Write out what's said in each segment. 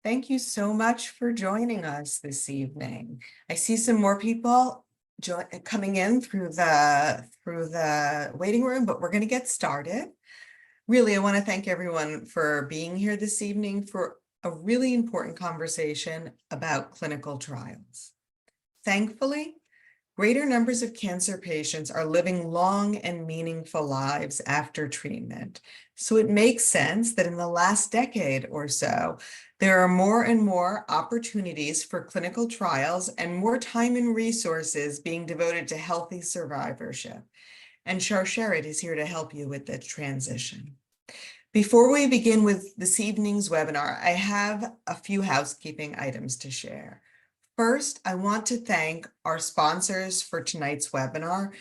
Thank you so much for joining us this evening. I see some more people coming in through the waiting room, but we're going to get started. Really, I want to thank everyone for being here this evening for a really important conversation about clinical trials. Thankfully, greater numbers of cancer patients are living long and meaningful lives after treatment. So it makes sense that in the last decade or so, there are more and more opportunities for clinical trials and more time and resources being devoted to healthy survivorship. And Sharsheret is here to help you with that transition. Before we begin with this evening's webinar, I have a few housekeeping items to share. First, I want to thank our sponsors for tonight's webinar.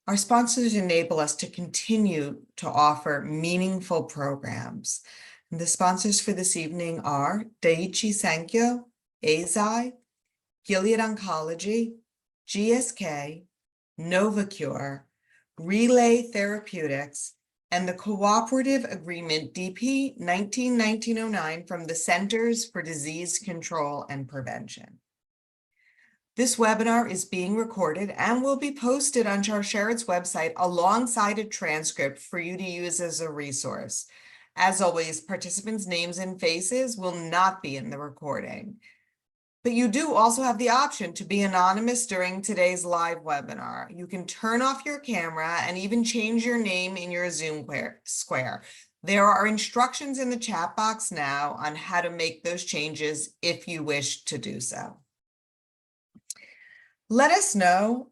Our sponsors enable us to continue to offer meaningful programs. And the sponsors for this evening are Daiichi Sankyo, Eisai, Gilead Oncology, GSK, Novacure, Relay Therapeutics, and the Cooperative Agreement DP 19-1909 from the Centers for Disease Control and Prevention. This webinar is being recorded and will be posted on Sharsheret's website alongside a transcript for you to use as a resource. As always, participants' names and faces will not be in the recording. But you do also have the option to be anonymous during today's live webinar. You can turn off your camera and even change your name in your Zoom square. There are instructions in the chat box now on how to make those changes if you wish to do so. Let us know.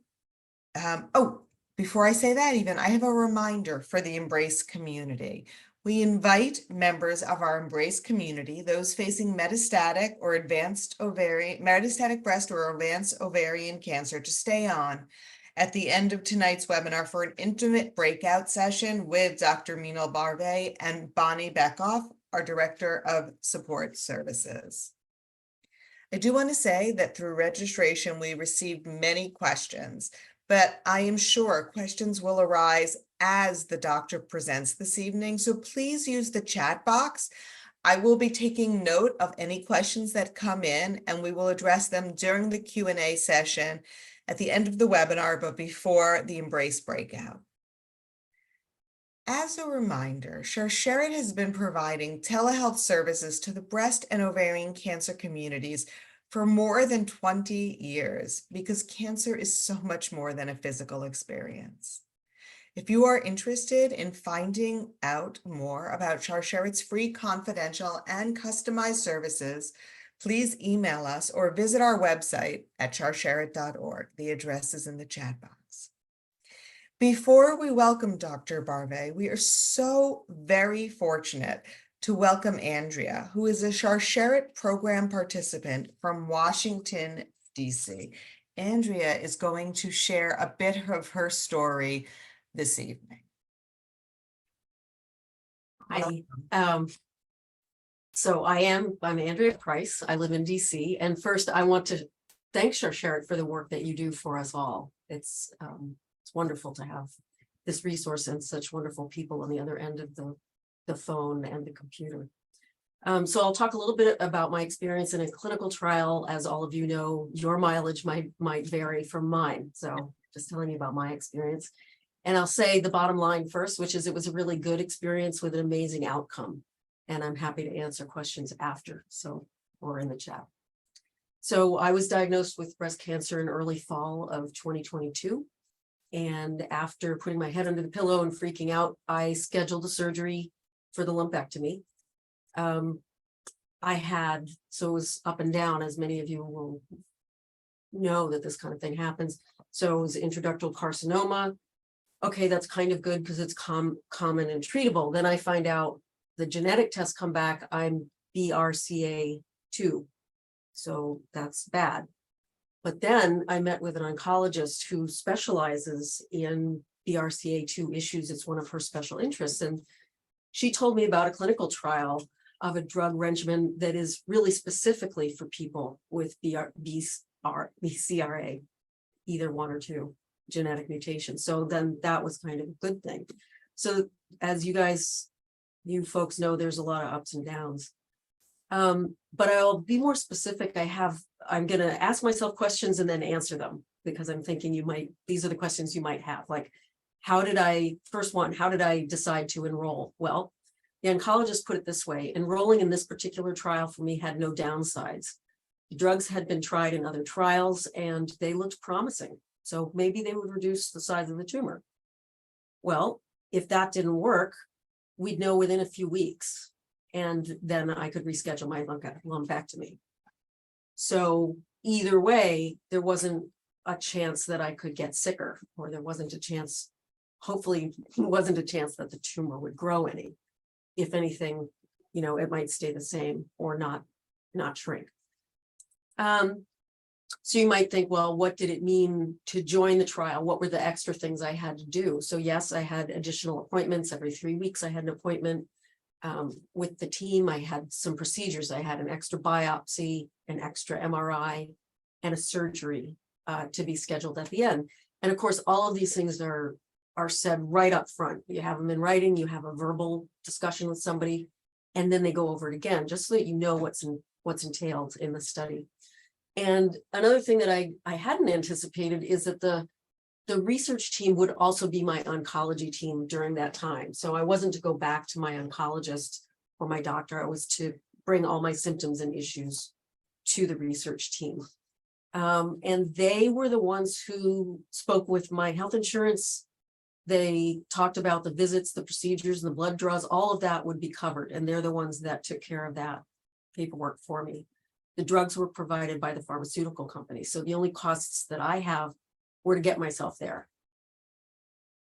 Before I say that even, I have a reminder for the Embrace community. We invite members of our Embrace community, those facing metastatic breast or advanced ovarian cancer, to stay on at the end of tonight's webinar for an intimate breakout session with Dr. Minal Barbet and Bonnie Beckoff, our Director of Support Services. I do want to say that through registration, we received many questions, but I am sure questions will arise as the doctor presents this evening. So please use the chat box. I will be taking note of any questions that come in, and we will address them during the Q&A session at the end of the webinar, but before the Embrace breakout. As a reminder, Sharsheret has been providing telehealth services to the breast and ovarian cancer communities for more than 20 years because cancer is so much more than a physical experience. If you are interested in finding out more about Sharsheret's free, confidential, and customized services, please email us or visit our website at sharsheret.org. The address is in the chat box. Before we welcome Dr. Barbet, we are so very fortunate to welcome Andrea, who is a Sharsheret program participant from Washington, D.C. Andrea is going to share a bit of her story this evening. Hi. I'm Andrea Price. I live in DC. And first, I want to thank Sharsheret for the work that you do for us all. It's wonderful to have this resource and such wonderful people on the other end of the phone and the computer. So I'll talk a little bit about my experience in a clinical trial. As all of you know, your mileage might vary from mine. So just telling you about my experience. And I'll say the bottom line first, which is it was a really good experience with an amazing outcome. And I'm happy to answer questions after, or in the chat. So I was diagnosed with breast cancer in early fall of 2022. And after putting my head under the pillow and freaking out, I scheduled a surgery for the lumpectomy. So it was up and down, as many of you will know that this kind of thing happens. So it was intraductal carcinoma. Okay, that's kind of good because it's common and treatable. Then I find out the genetic tests come back, I'm BRCA2. So that's bad. But then I met with an oncologist who specializes in BRCA2 issues. It's one of her special interests. And she told me about a clinical trial of a drug regimen that is really specifically for people with BCRA, either one or two genetic mutations. So then that was kind of a good thing. So as you folks know, there's a lot of ups and downs. But I'll be more specific. I'm going to ask myself questions and then answer them, because I'm thinking these are the questions you might have. Like, how did I decide to enroll? Well, the oncologist put it this way: enrolling in this particular trial for me had no downsides. The drugs had been tried in other trials and they looked promising. So maybe they would reduce the size of the tumor. Well, if that didn't work, we'd know within a few weeks, and then I could reschedule my lumpectomy. So either way, there wasn't a chance that I could get sicker, or there wasn't a chance, hopefully wasn't a chance that the tumor would grow any. If anything, it might stay the same or not shrink. So you might think, well, what did it mean to join the trial? What were the extra things I had to do? So yes, I had additional appointments. Every 3 weeks, I had an appointment with the team. I had some procedures. I had an extra biopsy, an extra MRI, and a surgery to be scheduled at the end. And of course, all of these things are said right up front. You have them in writing, you have a verbal discussion with somebody, and then they go over it again, just so that you know what's entailed in the study. And another thing that I hadn't anticipated is that the research team would also be my oncology team during that time. So I wasn't to go back to my oncologist or my doctor. I was to bring all my symptoms and issues to the research team. And they were the ones who spoke with my health insurance. They talked about the visits, the procedures, and the blood draws. All of that would be covered. And they're the ones that took care of that paperwork for me. The drugs were provided by the pharmaceutical company. So the only costs that I have were to get myself there.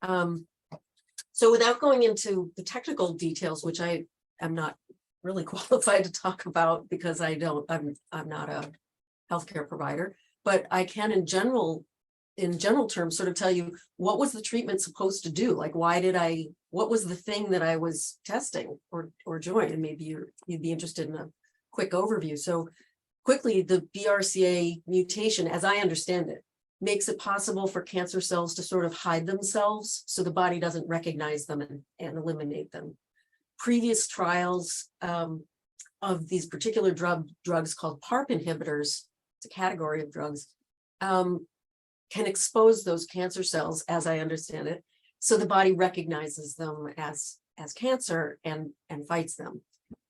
So without going into the technical details, which I am not really qualified to talk about because I'm not a healthcare provider, but I can in general terms sort of tell you, what was the treatment supposed to do? Like, what was the thing that I was testing or joined? And maybe you'd be interested in a quick overview. So quickly, the BRCA mutation, as I understand it, makes it possible for cancer cells to sort of hide themselves so the body doesn't recognize them and eliminate them. Previous trials of these particular drugs called PARP inhibitors, it's a category of drugs, can expose those cancer cells, as I understand it, so the body recognizes them as cancer and fights them.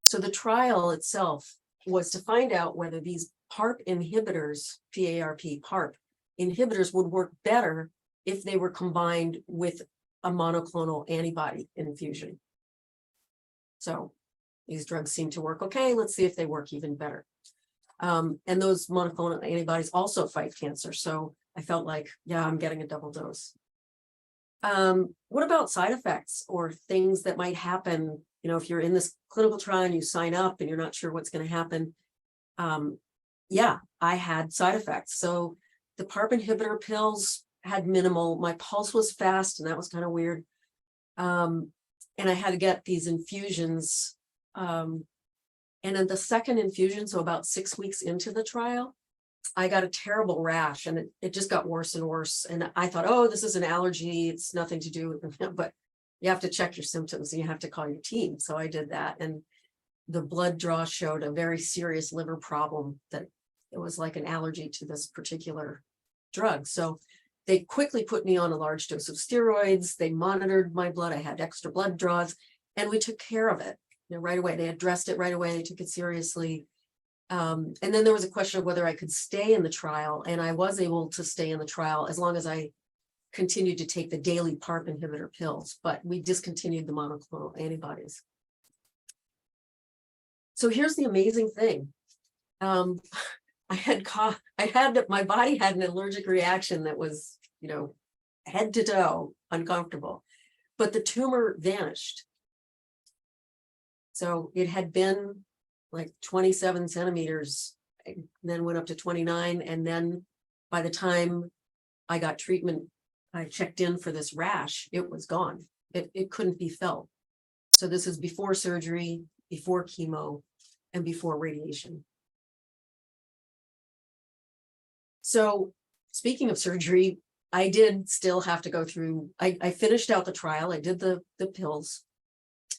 So the trial itself was to find out whether these PARP inhibitors, PARP inhibitors, would work better if they were combined with a monoclonal antibody infusion. So these drugs seem to work okay. Let's see if they work even better. And those monoclonal antibodies also fight cancer. So I felt like, yeah, I'm getting a double dose. What about side effects or things that might happen? If you're in this clinical trial and you sign up and you're not sure what's going to happen. Yeah, I had side effects. So the PARP inhibitor pills had minimal. My pulse was fast, and that was kind of weird. And I had to get these infusions. And then the second infusion, so about 6 weeks into the trial, I got a terrible rash, and it just got worse and worse. And I thought, oh, this is an allergy. It's nothing to do with it. But you have to check your symptoms and you have to call your team. So I did that. And the blood draw showed a very serious liver problem, that it was like an allergy to this particular drug. So they quickly put me on a large dose of steroids. They monitored my blood. I had extra blood draws, and we took care of it right away. They addressed it right away. They took it seriously. And then there was a question of whether I could stay in the trial, and I was able to stay in the trial as long as I continued to take the daily PARP inhibitor pills, but we discontinued the monoclonal antibodies. So here's the amazing thing. My body had an allergic reaction that was, head to toe uncomfortable, but the tumor vanished. So it had been like 27 centimeters, and then went up to 29. And then by the time I got treatment, I checked in for this rash, it was gone. It couldn't be felt. So this is before surgery, before chemo, and before radiation. So speaking of surgery, I did still have to go through, I finished out the trial. I did the pills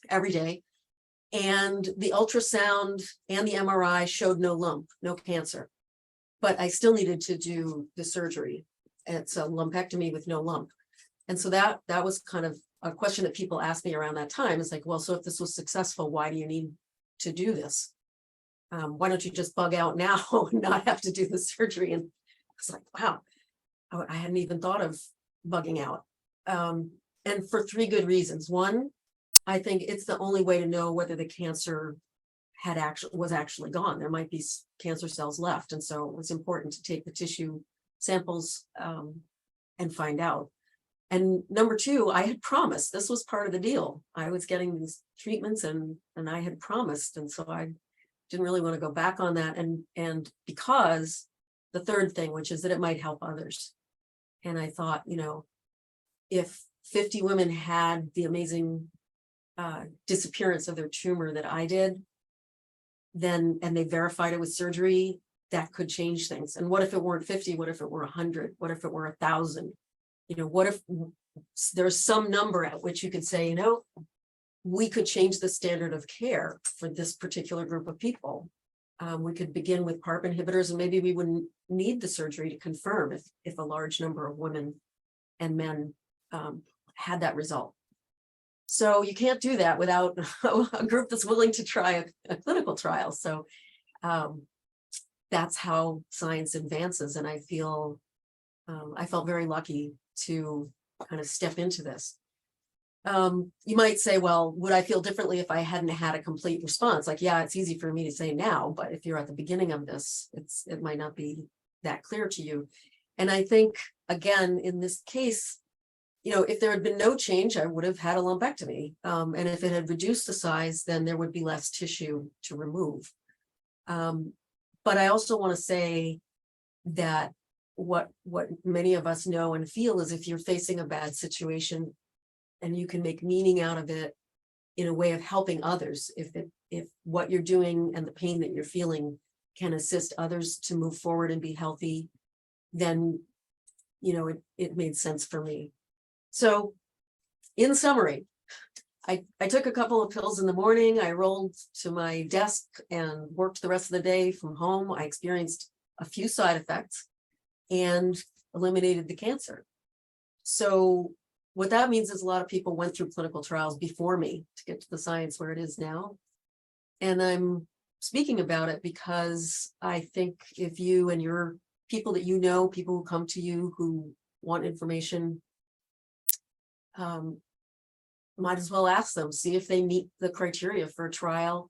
every day. And the ultrasound and the MRI showed no lump, no cancer. But I still needed to do the surgery. It's a lumpectomy with no lump. And so that was kind of a question that people asked me around that time. It's like, well, so if this was successful, why do you need to do this? Why don't you just bug out now and not have to do the surgery? And it's like, wow, I hadn't even thought of bugging out. And for 3 good reasons. One, I think it's the only way to know whether the cancer was actually gone. There might be cancer cells left. And so it was important to take the tissue samples and find out. And number 2, I had promised, this was part of the deal. I was getting these treatments and I had promised. And so I didn't really want to go back on that. And because the 3rd thing, which is that it might help others. And I thought, you know, if 50 women had the amazing disappearance of their tumor that I did, then, and they verified it with surgery, that could change things. And what if it weren't 50? What if it were 100? What if it were 1,000? You know, what if there's some number at which you could say, you know, we could change the standard of care for this particular group of people. We could begin with PARP inhibitors, and maybe we wouldn't need the surgery to confirm if a large number of women and men had that result. So you can't do that without a group that's willing to try a clinical trial. So that's how science advances. And I felt very lucky to kind of step into this. You might say, well, would I feel differently if I hadn't had a complete response? Like, yeah, it's easy for me to say now, but if you're at the beginning of this, it might not be that clear to you. And I think, again, in this case, you know, if there had been no change, I would have had a lumpectomy. And if it had reduced the size, then there would be less tissue to remove. But I also want to say that what many of us know and feel is if you're facing a bad situation and you can make meaning out of it in a way of helping others, if what you're doing and the pain that you're feeling can assist others to move forward and be healthy, then, you know, it made sense for me. So in summary, I took a couple of pills in the morning. I rolled to my desk and worked the rest of the day from home. I experienced a few side effects and eliminated the cancer. So what that means is a lot of people went through clinical trials before me to get to the science where it is now. And I'm speaking about it because I think if you and your people that you know, people who come to you who want information, might as well ask them, see if they meet the criteria for a trial,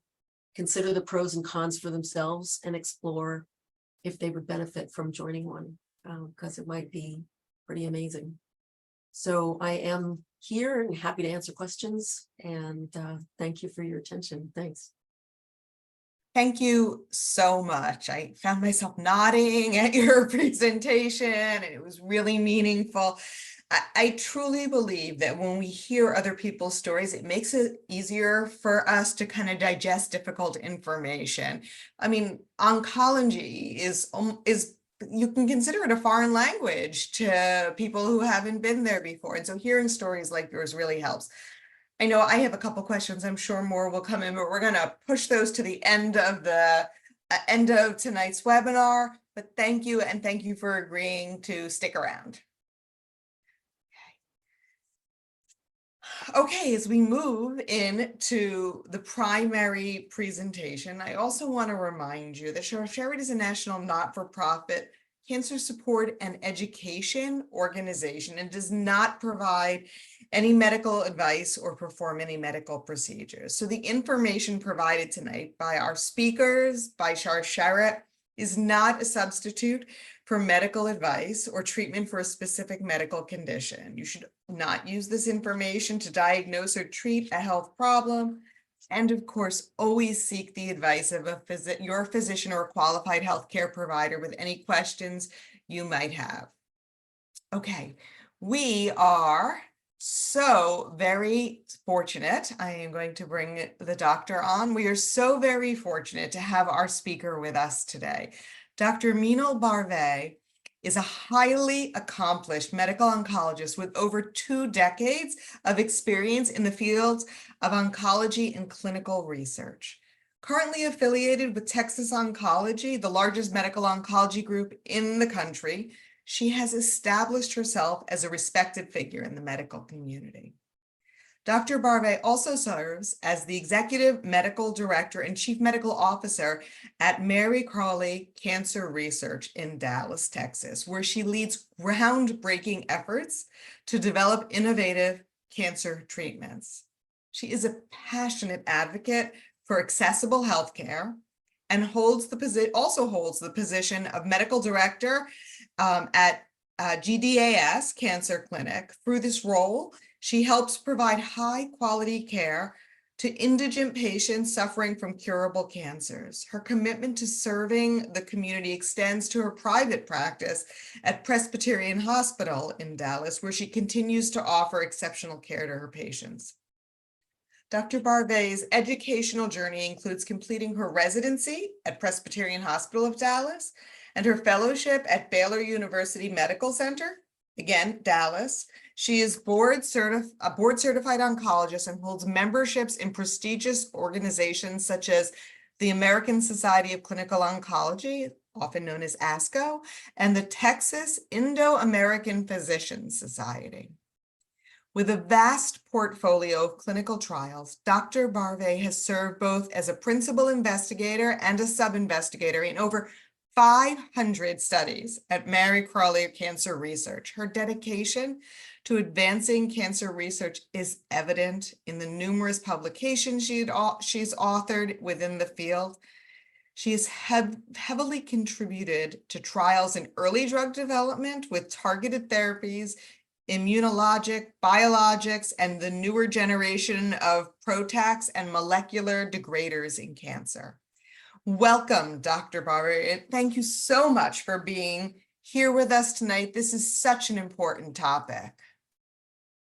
consider the pros and cons for themselves, and explore if they would benefit from joining one, because it might be pretty amazing. So I am here and happy to answer questions, and thank you for your attention. Thanks. Thank you so much. I found myself nodding at your presentation, and it was really meaningful. I truly believe that when we hear other people's stories, it makes it easier for us to kind of digest difficult information. I mean, oncology is you can consider it a foreign language to people who haven't been there before. And so hearing stories like yours really helps. I know I have a couple questions. I'm sure more will come in, but we're going to push those to the end of tonight's webinar. But thank you, and thank you for agreeing to stick around. Okay, as we move into the primary presentation, I also want to remind you that Sharp-Sherrod is a national not-for-profit cancer support and education organization and does not provide any medical advice or perform any medical procedures. So the information provided tonight by our speakers, by Sharp-Sherrod, is not a substitute for medical advice or treatment for a specific medical condition. You should not use this information to diagnose or treat a health problem. And of course, always seek the advice of your physician or a qualified healthcare provider with any questions you might have. Okay, we are so very fortunate. I am going to bring the doctor on. We are so very fortunate to have our speaker with us today. Dr. Meenal Barve is a highly accomplished medical oncologist with over 2 decades of experience in the fields of oncology and clinical research. Currently affiliated with Texas Oncology, the largest medical oncology group in the country, she has established herself as a respected figure in the medical community. Dr. Barve also serves as the Executive Medical Director and Chief Medical Officer at Mary Crawley Cancer Research in Dallas, Texas, where she leads groundbreaking efforts to develop innovative cancer treatments. She is a passionate advocate for accessible healthcare and also holds the position of Medical Director at GDAS Cancer Clinic. Through this role, she helps provide high-quality care to indigent patients suffering from curable cancers. Her commitment to serving the community extends to her private practice at Presbyterian Hospital in Dallas, where she continues to offer exceptional care to her patients. Dr. Barve's educational journey includes completing her residency at Presbyterian Hospital of Dallas and her fellowship at Baylor University Medical Center, again, Dallas. She is a board-certified oncologist and holds memberships in prestigious organizations such as the American Society of Clinical Oncology, often known as ASCO, and the Texas Indo-American Physicians Society. With a vast portfolio of clinical trials, Dr. Barve has served both as a principal investigator and a sub-investigator in over 500 studies at Mary Crawley Cancer Research. Her dedication to advancing cancer research is evident in the numerous publications she's authored within the field. She has heavily contributed to trials in early drug development with targeted therapies, immunologic, biologics, and the newer generation of PROTACs and molecular degraders in cancer. Welcome, Dr. Barve. Thank you so much for being here with us tonight. This is such an important topic.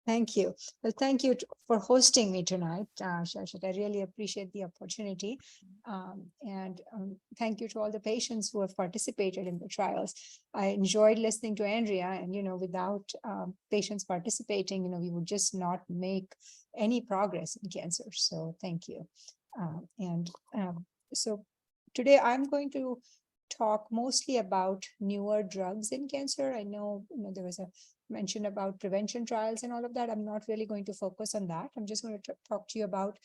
Thank you. Well, thank you for hosting me tonight, Shashwat. I really appreciate the opportunity. And thank you to all the patients who have participated in the trials. I enjoyed listening to Andrea, and, without patients participating, we would just not make any progress in cancer. So thank you. So today I'm going to talk mostly about newer drugs in cancer. I know, there was a mention about prevention trials and all of that. I'm not really going to focus on that. I'm just going to talk to you about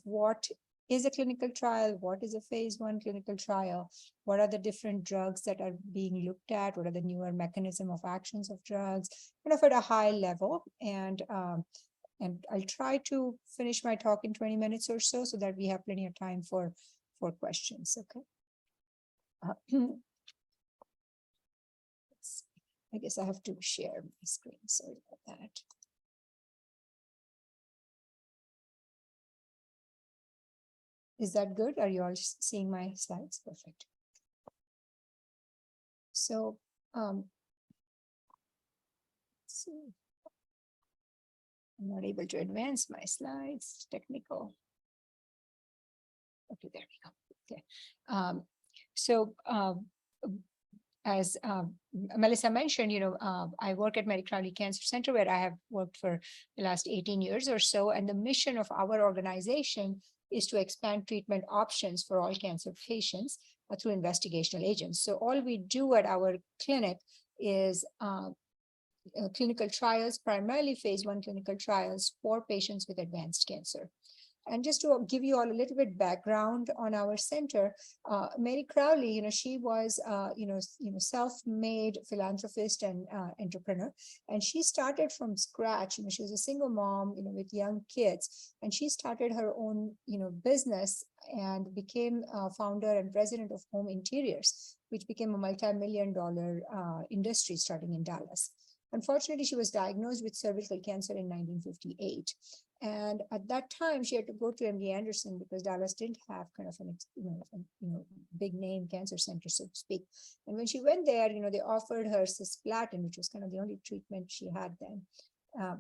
what is a clinical trial, what is a phase 1 clinical trial, what are the different drugs that are being looked at, what are the newer mechanism of actions of drugs, at a high level. And I'll try to finish my talk in 20 minutes or so that we have plenty of time for questions. Okay. I guess I have to share my screen. Sorry about that. Is that good? Are you all seeing my slides? Perfect. So, let's see. I'm not able to advance my slides. Technical. Okay, there we go. Okay. As Melissa mentioned, I work at Mary Crawley Cancer Center, where I have worked for the last 18 years or so. And the mission of our organization is to expand treatment options for all cancer patients through investigational agents. So all we do at our clinic is clinical trials, primarily phase 1 clinical trials for patients with advanced cancer. And just to give you all a little bit background on our center, Mary Crawley, she was, self-made philanthropist and entrepreneur, and she started from scratch. She was a single mom, with young kids, and she started her own, business and became founder and president of Home Interiors, which became a multi-million-dollar industry starting in Dallas. Unfortunately, she was diagnosed with cervical cancer in 1958. And at that time, she had to go to MD Anderson because Dallas didn't have kind of an, big name cancer center, so to speak. And when she went there, they offered her cisplatin, which was kind of the only treatment she had then.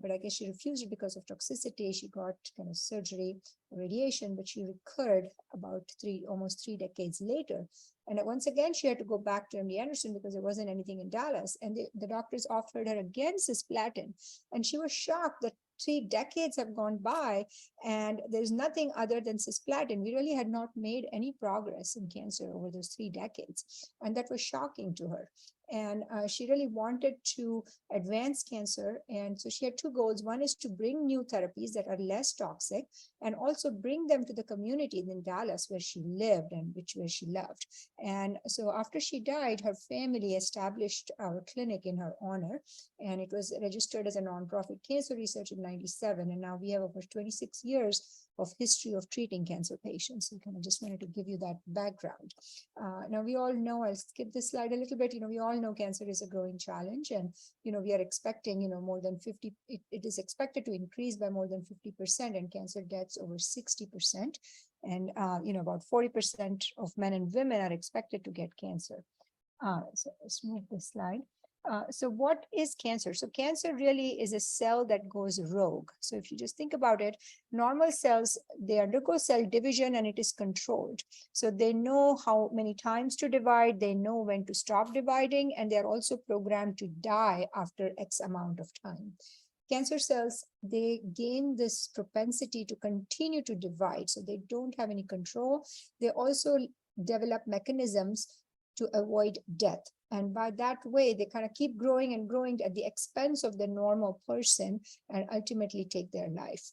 But I guess she refused it because of toxicity. She got kind of surgery, radiation, but she recurred about almost 3 decades later. And once again, she had to go back to MD Anderson because there wasn't anything in Dallas. And the doctors offered her again cisplatin. And she was shocked that 3 decades have gone by and there's nothing other than cisplatin. We really had not made any progress in cancer over those 3 decades. And that was shocking to her. And she really wanted to advance cancer. And so she had two goals. One is to bring new therapies that are less toxic and also bring them to the community in Dallas where she lived and where she loved. And so after she died, her family established our clinic in her honor, and it was registered as a nonprofit cancer research in 97. And now we have over 26 years of history of treating cancer patients. So kind of just wanted to give you that background. Now we all know, I'll skip this slide a little bit, we all know cancer is a growing challenge, and we are expecting, more than 50, it is expected to increase by more than 50%, and cancer deaths over 60%. And, about 40% of men and women are expected to get cancer. So let's move this slide. So what is cancer? So cancer really is a cell that goes rogue. So if you just think about it, normal cells, they undergo cell division and it is controlled. So they know how many times to divide, they know when to stop dividing, and they're also programmed to die after X amount of time. Cancer cells, they gain this propensity to continue to divide, so they don't have any control. They also develop mechanisms to avoid death. And by that way, they kind of keep growing and growing at the expense of the normal person and ultimately take their life.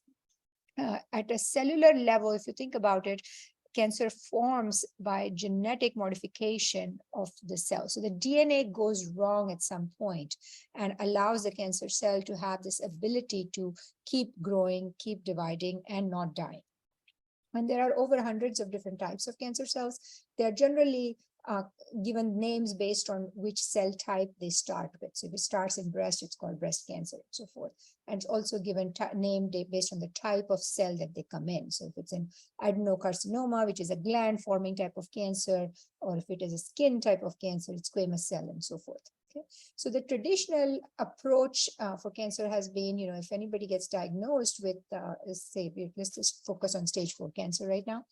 At a cellular level, if you think about it, cancer forms by genetic modification of the cell. So the DNA goes wrong at some point and allows the cancer cell to have this ability to keep growing, keep dividing, and not dying. And there are over hundreds of different types of cancer cells. They're generally given names based on which cell type they start with. So if it starts in breast, it's called breast cancer and so forth. And it's also given name based on the type of cell that they come in. So if it's an adenocarcinoma, which is a gland forming type of cancer, or if it is a skin type of cancer, it's squamous cell and so forth. Okay. So the traditional approach for cancer has been, if anybody gets diagnosed with, let's just focus on stage 4 cancer right now,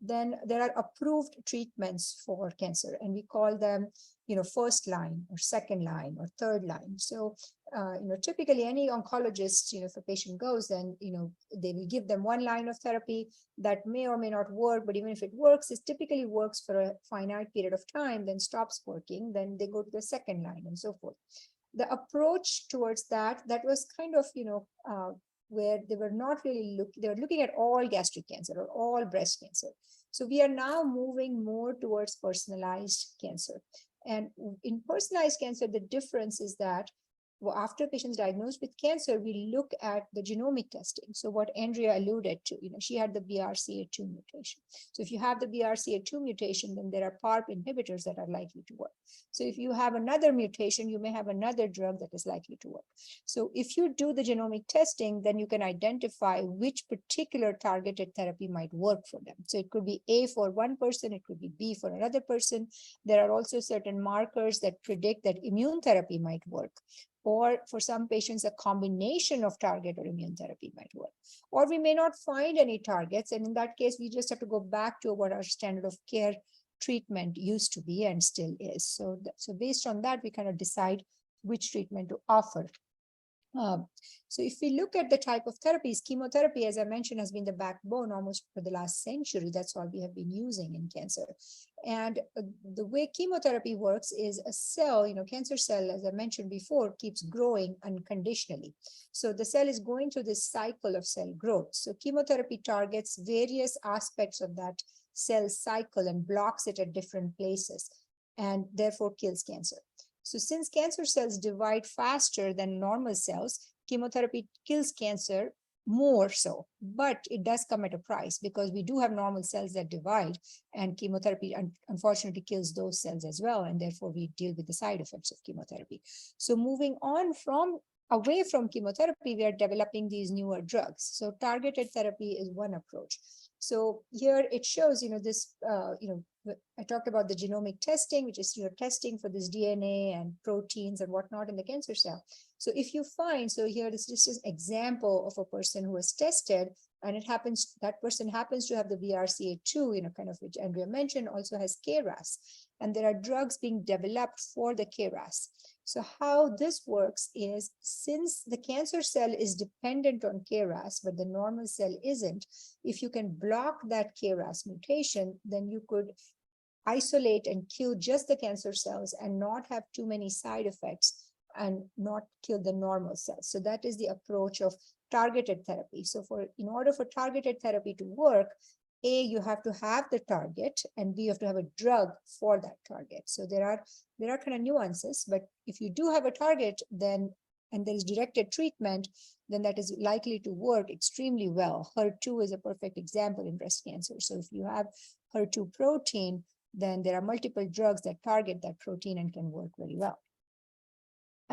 then there are approved treatments for cancer, and we call them, first line or second line or third line. So, typically any oncologist, if a patient goes, then, they will give them one line of therapy that may or may not work, but even if it works, it typically works for a finite period of time, then stops working, then they go to the second line and so forth. The approach towards that was kind of, where they were not really they were looking at all gastric cancer or all breast cancer. So we are now moving more towards personalized cancer. And in personalized cancer, the difference is that after patients diagnosed with cancer, we look at the genomic testing. So what Andrea alluded to, she had the BRCA2 mutation. So if you have the BRCA2 mutation, then there are PARP inhibitors that are likely to work. So if you have another mutation, you may have another drug that is likely to work. So if you do the genomic testing, then you can identify which particular targeted therapy might work for them. So it could be A for one person, it could be B for another person. There are also certain markers that predict that immune therapy might work. Or for some patients, a combination of target or immune therapy might work. Or we may not find any targets. And in that case, we just have to go back to what our standard of care treatment used to be and still is. So based on that, we kind of decide which treatment to offer. So if we look at the type of therapies, chemotherapy, as I mentioned, has been the backbone almost for the last century. That's all we have been using in cancer. And the way chemotherapy works is a cell, cancer cell, as I mentioned before, keeps growing unconditionally. So the cell is going through this cycle of cell growth. So chemotherapy targets various aspects of that cell cycle and blocks it at different places, and therefore kills cancer. So since cancer cells divide faster than normal cells, chemotherapy kills cancer more so, but it does come at a price because we do have normal cells that divide, and chemotherapy unfortunately kills those cells as well, and therefore we deal with the side effects of chemotherapy. So moving on away from chemotherapy, we are developing these newer drugs. So targeted therapy is one approach. So here it shows, this, I talked about the genomic testing, which is you're testing for this DNA and proteins and whatnot in the cancer cell. So if you find, so here this is just an example of a person who was tested, and it happens, that person happens to have the BRCA2, kind of which Andrea mentioned, also has KRAS. And there are drugs being developed for the KRAS. So how this works is, since the cancer cell is dependent on KRAS, but the normal cell isn't, if you can block that KRAS mutation, then you could isolate and kill just the cancer cells and not have too many side effects and not kill the normal cells. So that is the approach of targeted therapy. So in order for targeted therapy to work, A, you have to have the target, and B, you have to have a drug for that target. So there are kind of nuances, but if you do have a target, then, and there is directed treatment, then that is likely to work extremely well. HER2 is a perfect example in breast cancer. So if you have HER2 protein, then there are multiple drugs that target that protein and can work very well.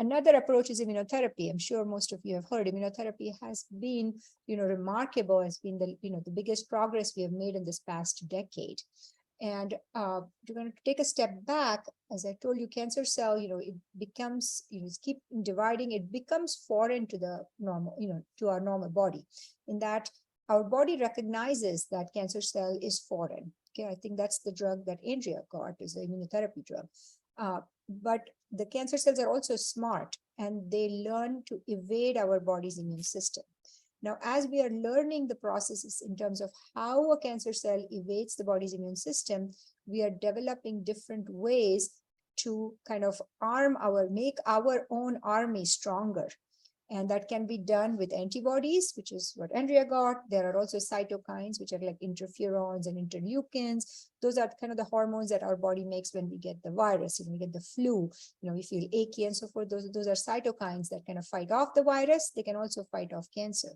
Another approach is immunotherapy. I'm sure most of you have heard immunotherapy has been, remarkable, has been the biggest progress we have made in this past decade. And we're going to take a step back. As I told you, cancer cell, it becomes, keep dividing, it becomes foreign to the normal, to our normal body, in that our body recognizes that cancer cell is foreign. Okay, I think that's the drug that Andrea got, is the immunotherapy drug. But the cancer cells are also smart, and they learn to evade our body's immune system. Now, as we are learning the processes in terms of how a cancer cell evades the body's immune system, we are developing different ways to kind of make our own army stronger. And that can be done with antibodies, which is what Andrea got. There are also cytokines, which are like interferons and interleukins. Those are kind of the hormones that our body makes when we get the virus, when we get the flu, we feel achy and so forth. Those are cytokines that kind of fight off the virus. They can also fight off cancer.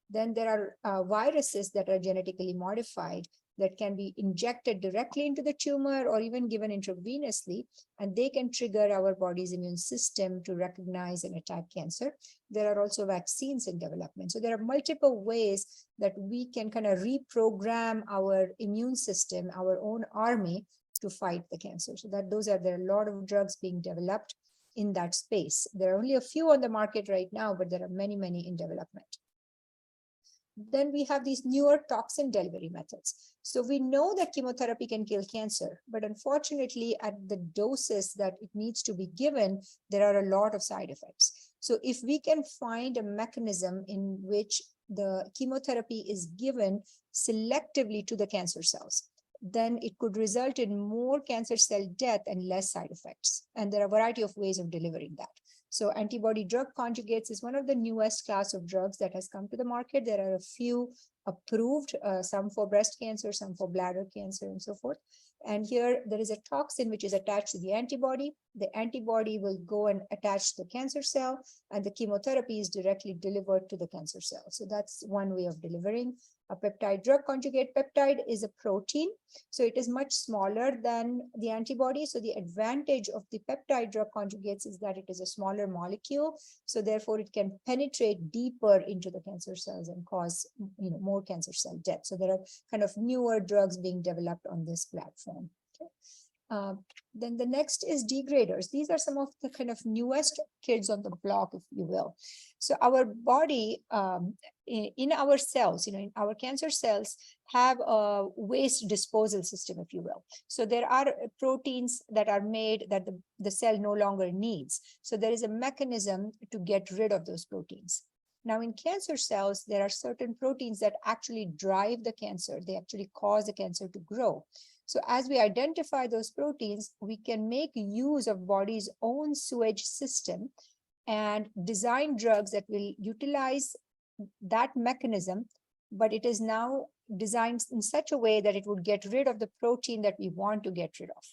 Then there are viruses that are genetically modified that can be injected directly into the tumor or even given intravenously, and they can trigger our body's immune system to recognize and attack cancer. There are also vaccines in development. So there are multiple ways that we can kind of reprogram our immune system, our own army, to fight the cancer. So there are a lot of drugs being developed in that space. There are only a few on the market right now, but there are many, many in development. Then we have these newer toxin delivery methods. So we know that chemotherapy can kill cancer, but unfortunately at the doses that it needs to be given, there are a lot of side effects. So if we can find a mechanism in which the chemotherapy is given selectively to the cancer cells, then it could result in more cancer cell death and less side effects. And there are a variety of ways of delivering that. So antibody drug conjugates is one of the newest class of drugs that has come to the market. There are a few approved, some for breast cancer, some for bladder cancer, and so forth. And here there is a toxin which is attached to the antibody. The antibody will go and attach the cancer cell, and the chemotherapy is directly delivered to the cancer cell. So that's one way of delivering a peptide drug conjugate. Peptide is a protein, so it is much smaller than the antibody. So the advantage of the peptide drug conjugates is that it is a smaller molecule. So therefore it can penetrate deeper into the cancer cells and cause more cancer cell death. So there are kind of newer drugs being developed on this platform. Okay. Then the next is degraders. These are some of the kind of newest kids on the block, if you will. So our body, in our cells, in our cancer cells, have a waste disposal system, if you will. So there are proteins that are made that the cell no longer needs. So there is a mechanism to get rid of those proteins. Now in cancer cells, there are certain proteins that actually drive the cancer. They actually cause the cancer to grow. So as we identify those proteins, we can make use of body's own sewage system and design drugs that will utilize that mechanism, but it is now designed in such a way that it would get rid of the protein that we want to get rid of.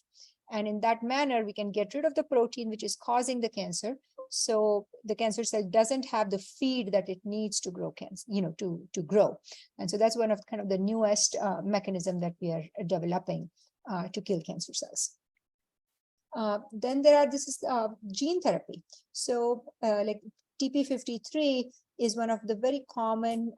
And in that manner, we can get rid of the protein which is causing the cancer. So the cancer cell doesn't have the feed that it needs to grow cancer, to grow. And so that's one of kind of the newest mechanism that we are developing to kill cancer cells. Then this is gene therapy. So like TP53 is one of the very common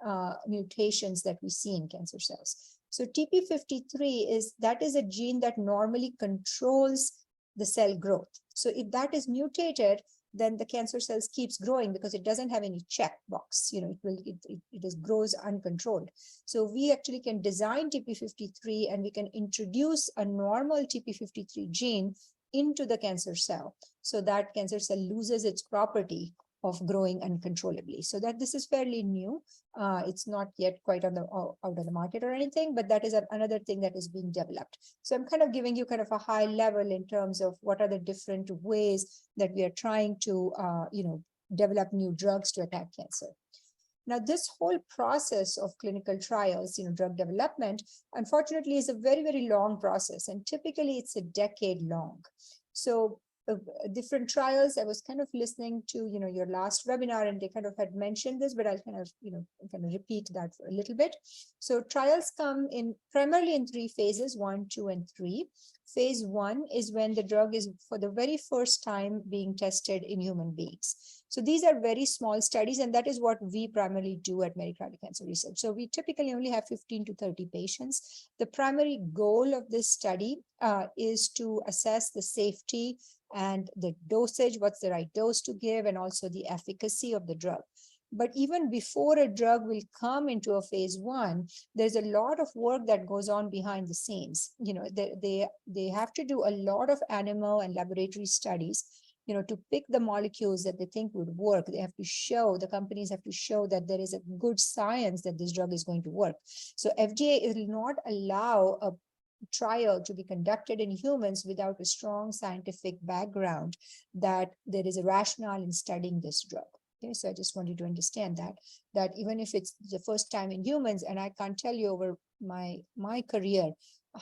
mutations that we see in cancer cells. So TP53 is a gene that normally controls the cell growth. So if that is mutated, then the cancer cells keeps growing because it doesn't have any checkbox. It grows uncontrolled. So we actually can design TP53 and we can introduce a normal TP53 gene into the cancer cell so that cancer cell loses its property of growing uncontrollably. So that this is fairly new. It's not yet quite out of the market or anything, but that is another thing that is being developed. So I'm kind of giving you kind of a high level in terms of what are the different ways that we are trying to, develop new drugs to attack cancer. Now, this whole process of clinical trials, drug development, unfortunately, is a very, very long process, and typically it's a decade long. So different trials, I was kind of listening to, your last webinar, and they kind of had mentioned this, but I'll kind of repeat that for a little bit. So trials come in primarily in 3 phases, 1, 2, and 3. Phase 1 is when the drug is for the very first time being tested in human beings. So these are very small studies, and that is what we primarily do at Marie Claude Cancer Research. So we typically only have 15 to 30 patients. The primary goal of this study is to assess the safety and the dosage, what's the right dose to give, and also the efficacy of the drug. But even before a drug will come into a phase 1, there's a lot of work that goes on behind the scenes. They have to do a lot of animal and laboratory studies, to pick the molecules that they think would work. The companies have to show that there is a good science that this drug is going to work. So FDA will not allow a trial to be conducted in humans without a strong scientific background that there is a rationale in studying this drug. Okay, so I just want you to understand that even if it's the first time in humans, and I can't tell you over my career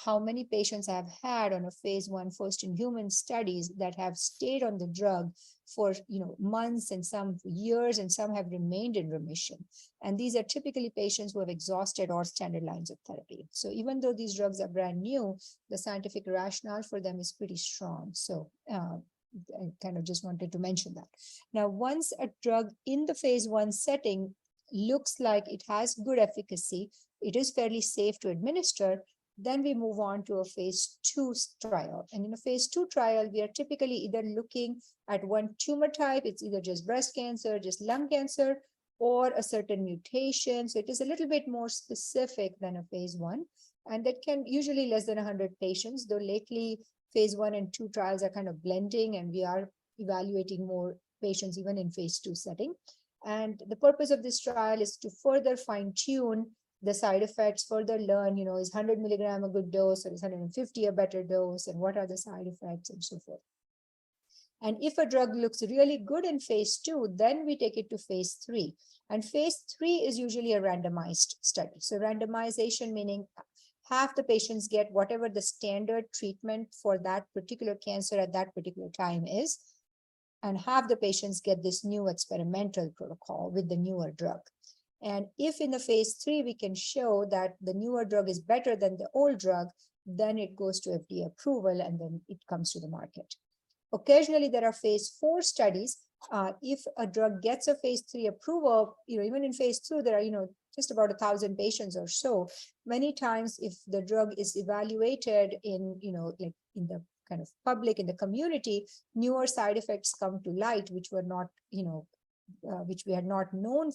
how many patients I've had on a phase 1 first in human studies that have stayed on the drug for months and some years, and some have remained in remission. And these are typically patients who have exhausted all standard lines of therapy. So even though these drugs are brand new, the scientific rationale for them is pretty strong. So I kind of just wanted to mention that. Now, once a drug in the phase 1 setting looks like it has good efficacy, it is fairly safe to administer, then we move on to a phase 2 trial. And in a phase 2 trial, we are typically either looking at one tumor type, it's either just breast cancer, just lung cancer, or a certain mutation. So it is a little bit more specific than a phase 1. And that can usually less than 100 patients, though lately phase 1 and 2 trials are kind of blending, and we are evaluating more patients even in phase 2 setting. And the purpose of this trial is to further fine tune the side effects, further learn, is 100 milligram a good dose, or is 150 a better dose, and what are the side effects, and so forth. And if a drug looks really good in phase 2, then we take it to phase 3. And phase 3 is usually a randomized study. So randomization meaning half the patients get whatever the standard treatment for that particular cancer at that particular time is, and half the patients get this new experimental protocol with the newer drug. And if in the phase 3, we can show that the newer drug is better than the old drug, then it goes to FDA approval, and then it comes to the market. Occasionally, there are phase 4 studies. If a drug gets a phase 3 approval, even in phase 2, there are, just about 1,000 patients or so. Many times, if the drug is evaluated in, like in the kind of public, in the community, newer side effects come to light, which were not, which we had not known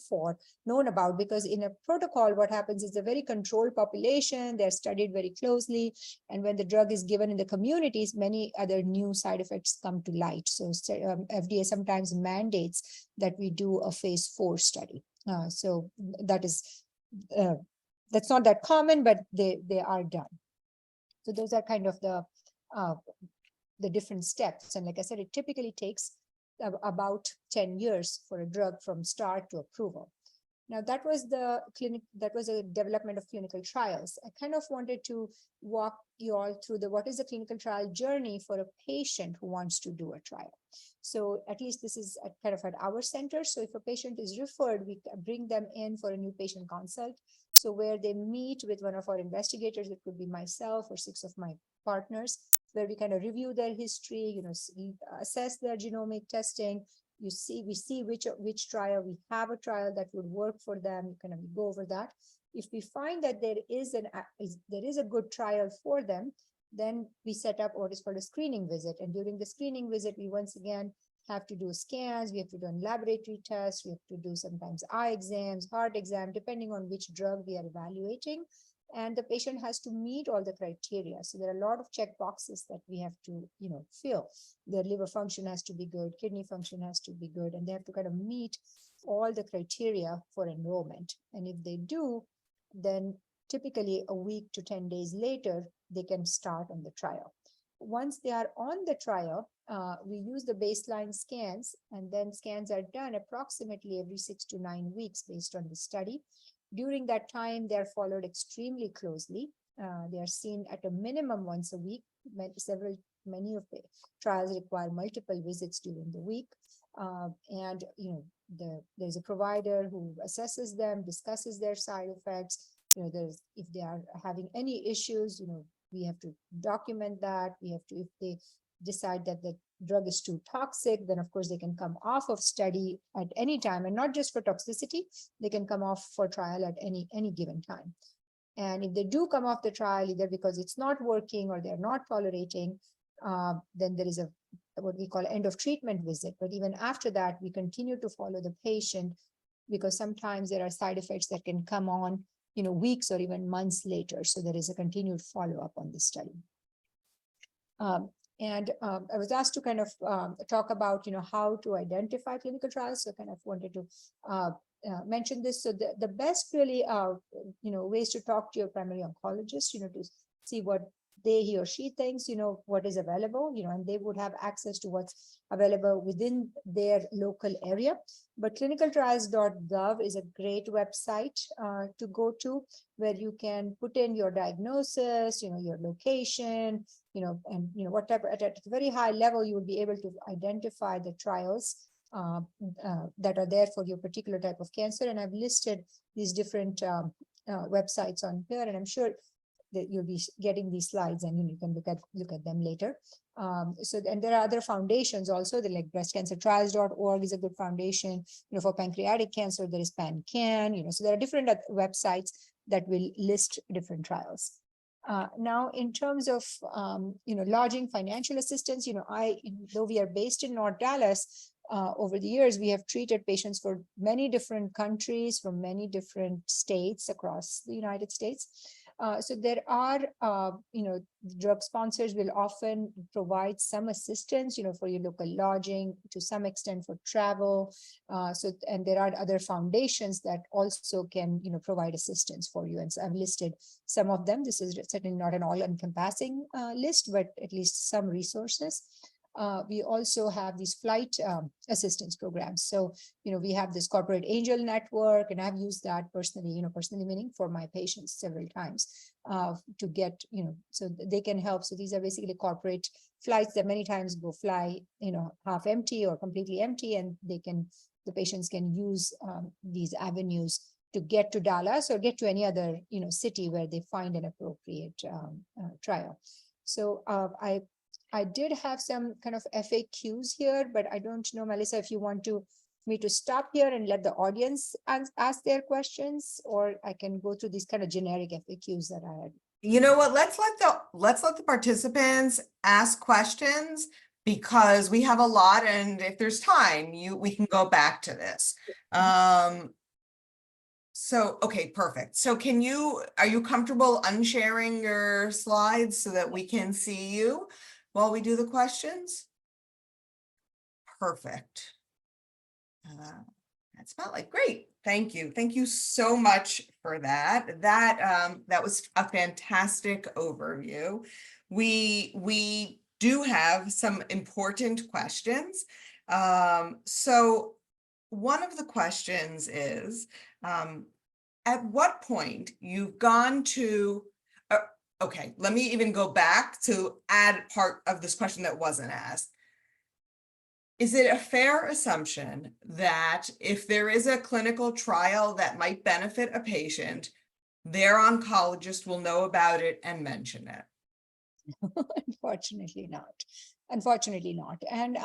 about, because in a protocol, what happens is a very controlled population, they're studied very closely. And when the drug is given in the communities, many other new side effects come to light. So FDA sometimes mandates that we do a phase 4 study. So that is, that's not that common, but they are done. So those are kind of the different steps. And like I said, it typically takes about 10 years for a drug from start to approval. Now, that was a development of clinical trials. I kind of wanted to walk you all through what is the clinical trial journey for a patient who wants to do a trial. So at least this is at our center. So if a patient is referred, we bring them in for a new patient consult. So where they meet with one of our investigators, it could be myself or 6 of my partners, where we kind of review their history, assess their genomic testing. We see which trial, we have a trial that would work for them. We go over that. If we find that there is a good trial for them, then we set up what is called a screening visit. And during the screening visit, we once again have to do scans, we have to do laboratory tests, we have to do sometimes eye exams, heart exam, depending on which drug we are evaluating. And the patient has to meet all the criteria. So there are a lot of check boxes that we have to, fill. Their liver function has to be good, kidney function has to be good, and they have to kind of meet all the criteria for enrollment. And if they do, then typically a week to 10 days later, they can start on the trial. Once they are on the trial, we use the baseline scans, and then scans are done approximately every 6 to 9 weeks based on the study. During that time, they are followed extremely closely. They are seen at a minimum once a week. Many of the trials require multiple visits during the week. And there's a provider who assesses them, discusses their side effects. If they are having any issues, we have to document that. If they decide that the drug is too toxic, then of course they can come off of study at any time, and not just for toxicity, they can come off for trial at any given time. And if they do come off the trial, either because it's not working or they're not tolerating, then there is what we call end of treatment visit. But even after that, we continue to follow the patient, because sometimes there are side effects that can come on, weeks or even months later. So there is a continued follow-up on the study. I was asked to kind of talk about, how to identify clinical trials. So kind of wanted to mention this. So the best really, ways to talk to your primary oncologist, to see what he or she thinks, what is available, and they would have access to what's available within their local area. But clinicaltrials.gov is a great website to go to, where you can put in your diagnosis, your location, and what type, at a very high level, you would be able to identify the trials that are there for your particular type of cancer. And I've listed these different websites on here, and I'm sure that you'll be getting these slides, and you can look at them later. And there are other foundations also, like breastcancertrials.org is a good foundation. For pancreatic cancer, there is PanCan. So there are different websites that will list different trials. Now, in terms of lodging, financial assistance, though we are based in North Dallas, over the years we have treated patients for many different countries, from many different states across the United States. So there are, drug sponsors will often provide some assistance, for your local lodging, to some extent for travel. And there are other foundations that also can, provide assistance for you. And so I've listed some of them. This is certainly not an all-encompassing list, but at least some resources. We also have these flight assistance programs. So, we have this corporate angel network, and I've used that personally, personally meaning for my patients several times to get, so they can help. So these are basically corporate flights that many times go fly, half empty or completely empty, and the patients can use these avenues to get to Dallas or get to any other, city where they find an appropriate trial. So I did have some kind of FAQs here, but I don't know, Melissa, if you want me to stop here and let the audience ask their questions, or I can go through these kind of generic FAQs that I had. You know what? Let's let the participants ask questions, because we have a lot, and if there's time, we can go back to this. So, okay, perfect. So are you comfortable unsharing your slides so that we can see you while we do the questions? Perfect. That's Spotlight. Great. Thank you. Thank you so much for that. That was a fantastic overview. We do have some important questions. So one of the questions is, at what point you've gone to, okay, let me even go back to add part of this question that wasn't asked. Is it a fair assumption that if there is a clinical trial that might benefit a patient, their oncologist will know about it and mention it? Unfortunately not. Unfortunately not. And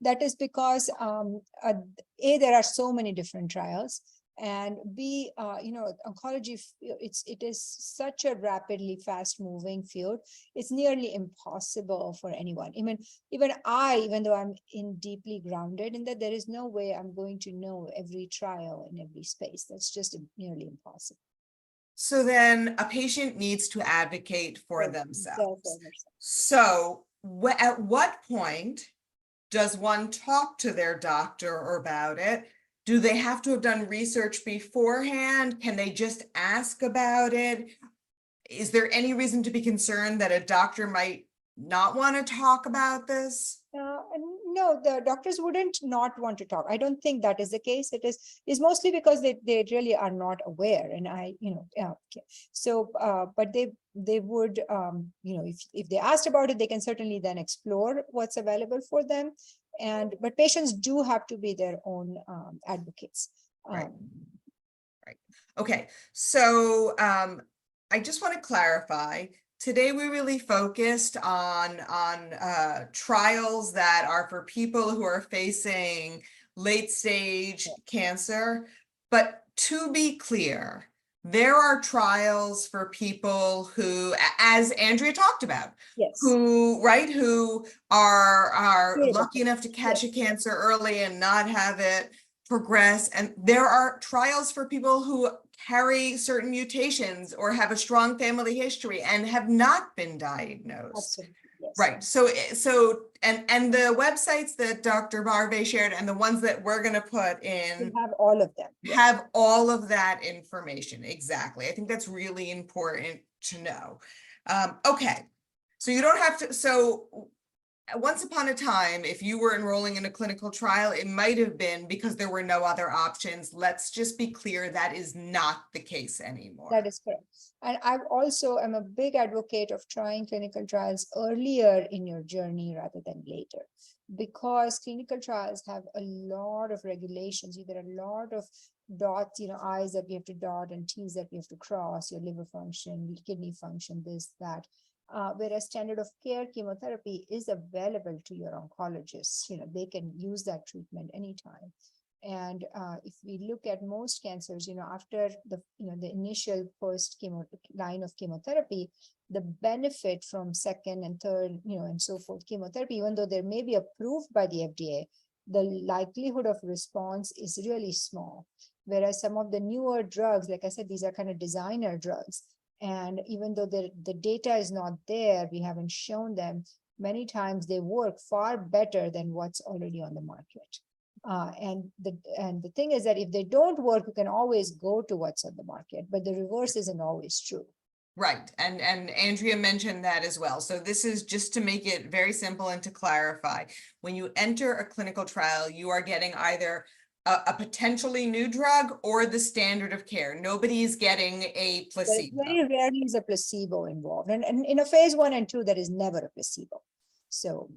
that is because, there are so many different trials. And B, oncology, it is such a rapidly fast moving field. It's nearly impossible for anyone. Even though I'm deeply grounded in that, there is no way I'm going to know every trial in every space. That's just nearly impossible. So then a patient needs to advocate for For themselves. themselves. So at what point does one talk to their doctor about it? Do they have to have done research beforehand? Can they just ask about it? Is there any reason to be concerned that a doctor might not want to talk about this? No, the doctors wouldn't not want to talk. I don't think that is the case. Is mostly because they really are not aware. And okay. So, but they would, if they asked about it, they can certainly then explore what's available for them. But patients do have to be their own advocates. Right. Right. Okay. So I just want to clarify. Today we really focused on trials that are for people who are facing late stage cancer. But to be clear, there are trials for people who, as Andrea talked about, Yes. who are Curable. lucky enough to catch Yes. a cancer early and not have it progress. And there are trials for people who carry certain mutations or have a strong family history and have not been diagnosed. Absolutely. Yes. Right. So and the websites that Dr. Barve shared and the ones that we're going to put in We have all of them. Yes. have all of that information. Exactly. I think that's really important to know. Okay. So you don't have to, so once upon a time, if you were enrolling in a clinical trial, it might have been because there were no other options. Let's just be clear, that is not the case anymore. That is correct. And I also am a big advocate of trying clinical trials earlier in your journey rather than later, because clinical trials have a lot of regulations. There are a lot of dots, I's that we have to dot and T's that we have to cross, your liver function, kidney function, this, that. Whereas standard of care chemotherapy is available to your oncologists. They can use that treatment anytime. And if we look at most cancers, after the initial first line of chemotherapy, the benefit from second and third, and so forth chemotherapy, even though they may be approved by the FDA, the likelihood of response is really small. Whereas some of the newer drugs, like I said, these are kind of designer drugs. And even though the data is not there, we haven't shown them, many times they work far better than what's already on the market. And the thing is that if they don't work, you can always go to what's on the market, but the reverse isn't always true. Right. And Andrea mentioned that as well. So this is just to make it very simple and to clarify. When you enter a clinical trial, you are getting either a potentially new drug or the standard of care. Nobody's getting a placebo. Very rarely is a placebo involved. And in a phase 1 and 2, there is never a placebo. So.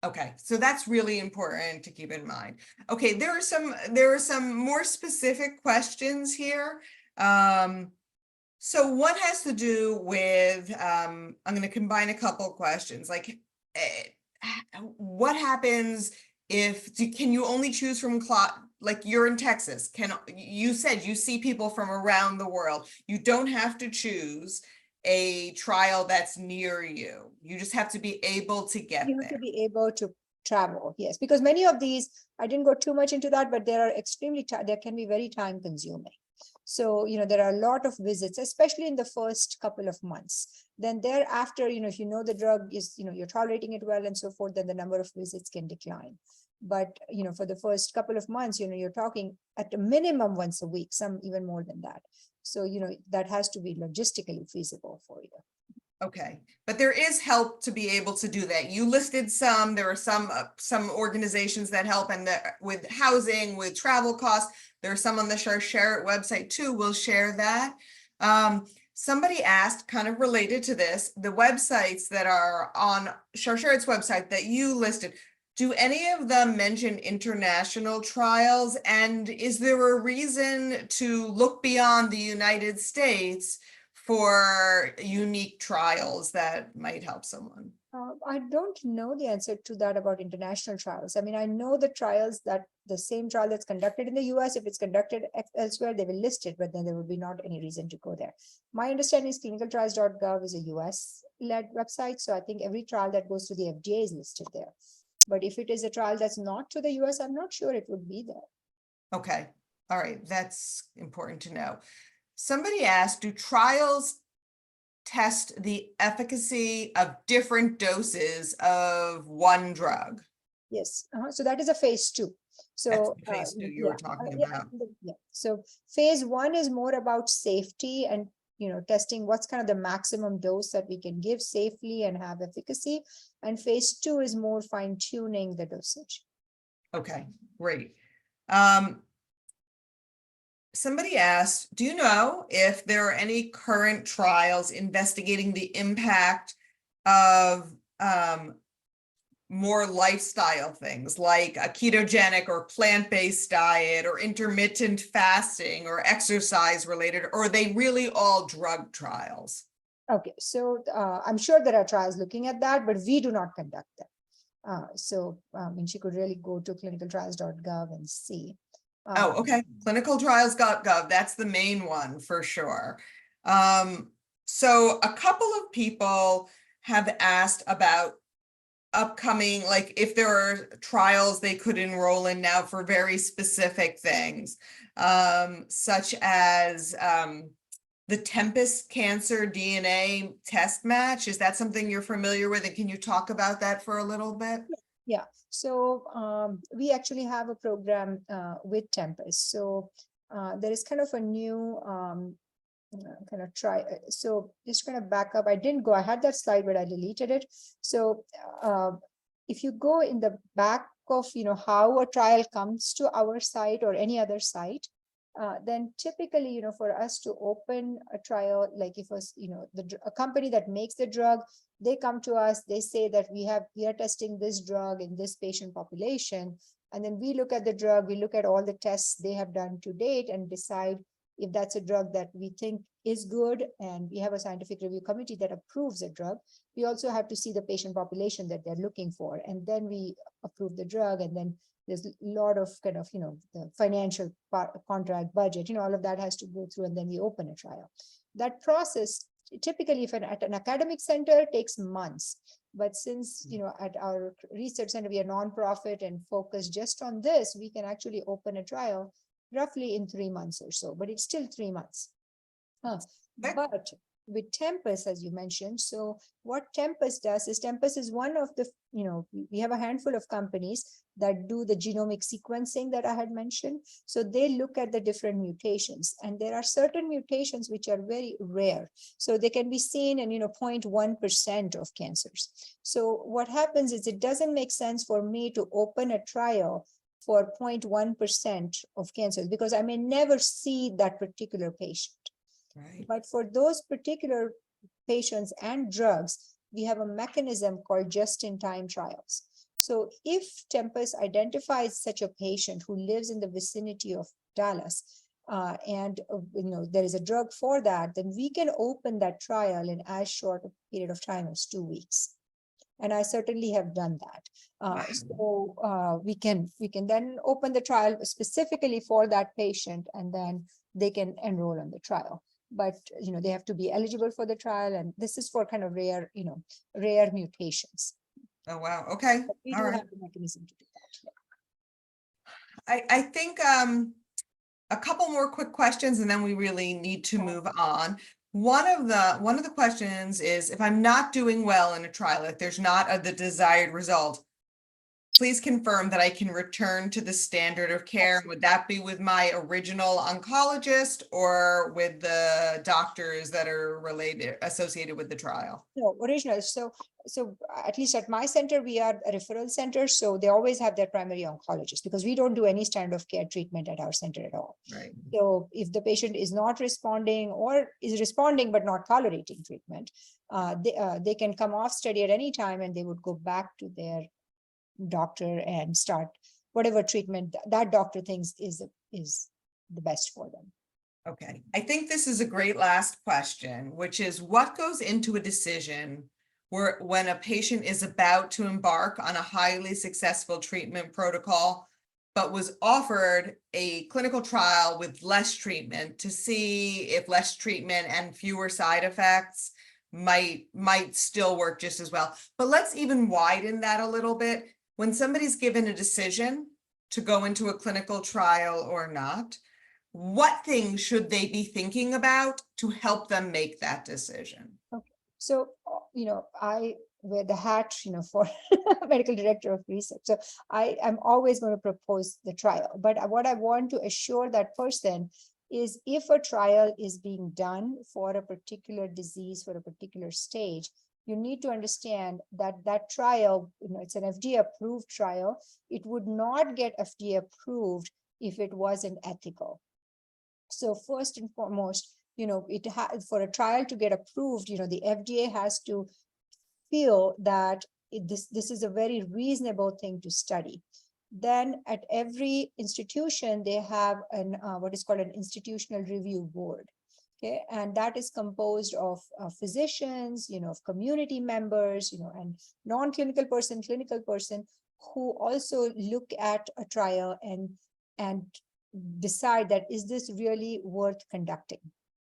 Okay, so that's really important to keep in mind. Okay, there are some more specific questions here. So one has to do with, I'm going to combine a couple of questions, like what happens if, can you only choose from like you're in Texas, you said you see people from around the world. You don't have to choose a trial that's near you. You just have to be able to get there. You have to be able to travel, yes, because many of these, I didn't go too much into that, but there are they can be very time consuming. So, there are a lot of visits, especially in the first couple of months. Then thereafter, if you know the drug is, you're tolerating it well and so forth, then the number of visits can decline. But, for the first couple of months, you're talking at a minimum once a week, some even more than that. So, that has to be logistically feasible for you. Okay, but there is help to be able to do that. You listed some, there are some organizations that help and with housing, with travel costs. There are some on the Share It website too. We'll share that. Somebody asked, kind of related to this, the websites that are on Share It's website that you listed, do any of them mention international trials? And is there a reason to look beyond the United States for unique trials that might help someone? I don't know the answer to that about international trials. I mean, I know the trials that the same trial that's conducted in the US, if it's conducted elsewhere, they will list it, but then there would be not any reason to go there. My understanding is clinicaltrials.gov is a US-led website, so I think every trial that goes to the FDA is listed there. But if it is a trial that's not to the US, I'm not sure it would be there. Okay, all right, that's important to know. Somebody asked, do trials test the efficacy of different doses of one drug? Yes, so that is a phase 2. That's So the phase 2 you yeah, were talking yeah, about. yeah. So phase 1 is more about safety and testing what's kind of the maximum dose that we can give safely and have efficacy. And phase 2 is more fine tuning the dosage. Okay, great. Somebody asked, do you know if there are any current trials investigating the impact of more lifestyle things like a ketogenic or plant-based diet or intermittent fasting or exercise related, or are they really all drug trials? Okay, so I'm sure there are trials looking at that, but we do not conduct them. And she could really go to clinicaltrials.gov and see. Oh, okay. Clinicaltrials.gov, that's the main one for sure. So a couple of people have asked about upcoming, like if there are trials they could enroll in now for very specific things, such as the Tempus Cancer DNA test match. Is that something you're familiar with? And can you talk about that for a little bit? Yeah, so we actually have a program with Tempus. So there is kind of a new kind of try. So just kind of back up. I didn't go. I had that slide, but I deleted it. So if you go in the back of how a trial comes to our site or any other site, then typically for us to open a trial, like if a company that makes the drug, they come to us, they say that we are testing this drug in this patient population, and then we look at the drug, we look at all the tests they have done to date and decide if that's a drug that we think is good, and we have a scientific review committee that approves a drug. We also have to see the patient population that they're looking for, and then we approve the drug, and then there's a lot of kind of, the financial contract budget, all of that has to go through, and then we open a trial. That process, typically if at an academic center, takes months. But since, at our research center, we are nonprofit and focus just on this, we can actually open a trial roughly in 3 months or so, but it's still 3 months. But with Tempus, as you mentioned, so what Tempus does is Tempus is one of the, we have a handful of companies that do the genomic sequencing that I had mentioned. So they look at the different mutations, and there are certain mutations which are very rare. So they can be seen in, 0.1% of cancers. So what happens is it doesn't make sense for me to open a trial for 0.1% of cancers because I may never see that particular patient. Right. But for those particular patients and drugs, we have a mechanism called just-in-time trials. So if Tempus identifies such a patient who lives in the vicinity of Dallas, and there is a drug for that, then we can open that trial in as short a period of time as 2 weeks. And I certainly have done that. So we can then open the trial specifically for that patient, and then they can enroll on the trial. But they have to be eligible for the trial, and this is for kind of rare, rare mutations. Oh, wow. Okay. But we All do right. have the mechanism to do that. I think a couple more quick questions and then we really need to move on. One of the questions is, if I'm not doing well in a trial, if there's not the desired result, please confirm that I can return to the standard of care. Would that be with my original oncologist or with the doctors that are associated with the trial? No, original. So at least at my center, we are a referral center. So they always have their primary oncologist because we don't do any standard of care treatment at our center at all. Right. So if the patient is not responding or is responding but not tolerating treatment, they can come off study at any time, and they would go back to their doctor and start whatever treatment that doctor thinks is the best for them. Okay, I think this is a great last question, which is what goes into a decision where when a patient is about to embark on a highly successful treatment protocol, but was offered a clinical trial with less treatment to see if less treatment and fewer side effects might still work just as well. But let's even widen that a little bit. When somebody's given a decision to go into a clinical trial or not, what things should they be thinking about to help them make that decision? So, I wear the hat, for medical director of research. So I am always going to propose the trial. But what I want to assure that person is if a trial is being done for a particular disease, for a particular stage, you need to understand that that trial, it's an FDA approved trial. It would not get FDA approved if it wasn't ethical. So first and foremost, it has for a trial to get approved, the FDA has to feel that this is a very reasonable thing to study. Then at every institution, they have an what is called an institutional review board. Okay, and that is composed of physicians, of community members, and non-clinical person, clinical person, who also look at a trial and decide that is this really worth conducting.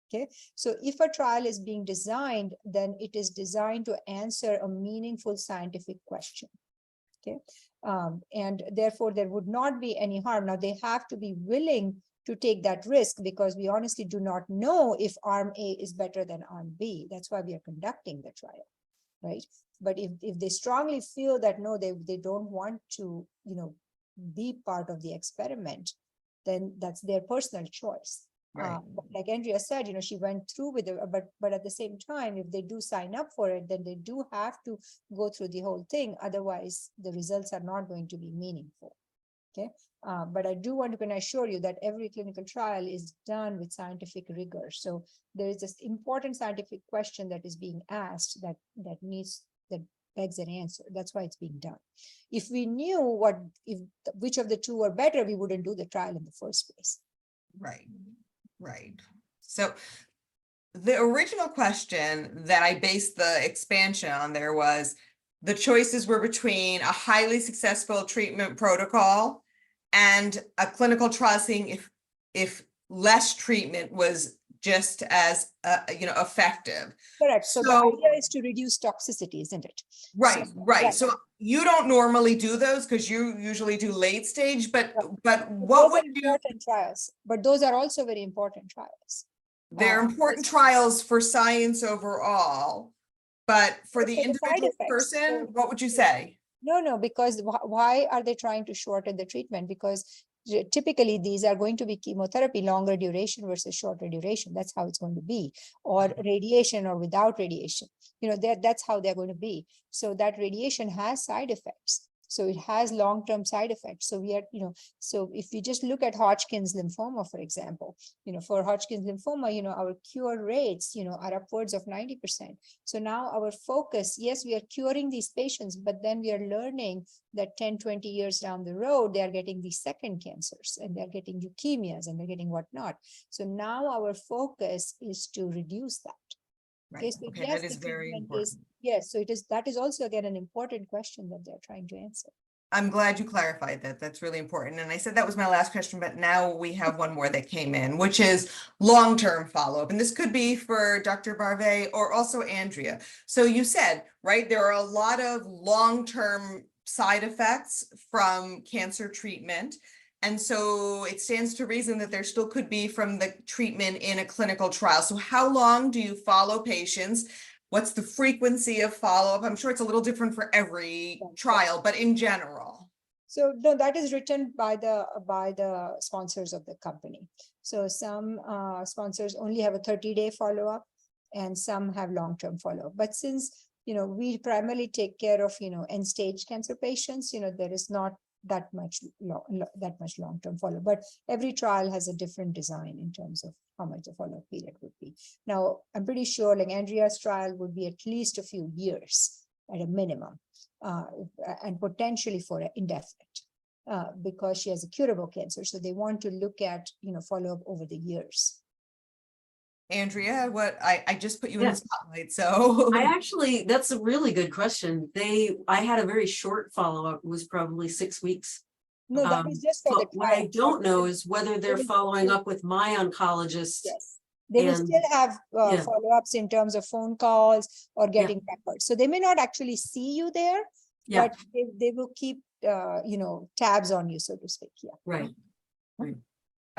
Okay, so if a trial is being designed, then it is designed to answer a meaningful scientific question. Okay, and therefore there would not be any harm. Now they have to be willing to take that risk because we honestly do not know if arm A is better than arm B. That's why we are conducting the trial, right? But if they strongly feel that no, they don't want to, be part of the experiment, then that's their personal choice. Right. But like Andrea said, she went through with it, but at the same time, if they do sign up for it, then they do have to go through the whole thing. Otherwise, the results are not going to be meaningful. Okay, but I do want to assure you that every clinical trial is done with scientific rigor. So there is this important scientific question that is being asked that begs an answer. That's why it's being done. If we knew which of the two were better, we wouldn't do the trial in the first place. Right, right. So the original question that I based the expansion on there was the choices were between a highly successful treatment protocol and a clinical trial seeing if less treatment was just as effective. Correct. So the idea is to reduce toxicity, isn't it? Right, So, right. So you don't normally do those because you usually do late stage, but what would you? Important trials, but those are also very important trials. They're important trials for science overall, but for the individual person, what would you say? No, because why are they trying to shorten the treatment? Because typically these are going to be chemotherapy, longer duration versus shorter duration. That's how it's going to be, or radiation or without radiation. That's how they're going to be. So that radiation has side effects. So it has long-term side effects. So we are, so if we just look at Hodgkin's lymphoma, for example, for Hodgkin's lymphoma, our cure rates, are upwards of 90%. So now our focus, yes, we are curing these patients, but then we are learning that 10, 20 years down the road, they are getting these second cancers and they're getting leukemias and they're getting whatnot. So now our focus is to reduce that. Right. So Okay, yes, that is very important. Yes, so that is also again an important question that they're trying to answer. I'm glad you clarified that. That's really important. And I said that was my last question, but now we have one more that came in, which is long-term follow-up. And this could be for Dr. Barve or also Andrea. So you said, right, there are a lot of long-term side effects from cancer treatment. And so it stands to reason that there still could be from the treatment in a clinical trial. So how long do you follow patients? What's the frequency of follow-up? I'm sure it's a little different for every trial, but in general. So no, that is written by the sponsors of the company. So some sponsors only have a 30-day follow-up and some have long-term follow-up. But since, we primarily take care of, end-stage cancer patients, there is not that much long-term follow-up. But every trial has a different design in terms of how much the follow-up period would be. Now, I'm pretty sure like Andrea's trial would be at least a few years at a minimum, and potentially for indefinite, because she has a curable cancer. So they want to look at, follow-up over the years. Andrea, I just put you in Yeah. the spotlight, so. I actually, that's a really good question. I had a very short follow-up, it was probably 6 weeks. No, that is just for the But what I trial. don't know is whether they're will following still- up with my oncologist. Yes, they will And- still have yeah. follow-ups in terms of phone calls or Yeah. getting records. So they may not actually see you there, Yeah, but they will keep, tabs on you, so to speak. Yeah. right.